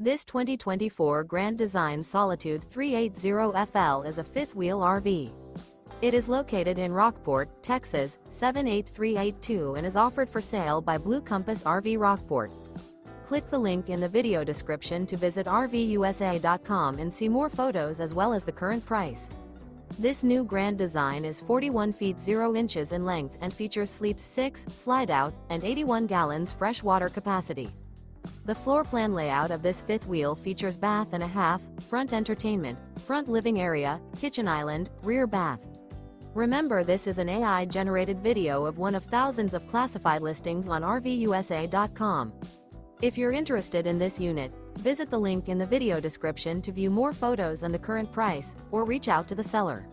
This 2024 Grand Design Solitude 380FL is a fifth-wheel RV. It is located in Rockport, Texas, 78382 and is offered for sale by Blue Compass RV Rockport. Click the link in the video description to visit RVUSA.com and see more photos as well as the current price. This new Grand Design is 41 feet 0 inches in length and features sleeps 6, slide-out, and 81 gallons fresh water capacity. The floor plan layout of this fifth wheel features bath and a half, front entertainment, front living area, kitchen island, rear bath. Remember, this is an AI-generated video of one of thousands of classified listings on RVUSA.com. If you're interested in this unit, visit the link in the video description to view more photos and the current price, or reach out to the seller.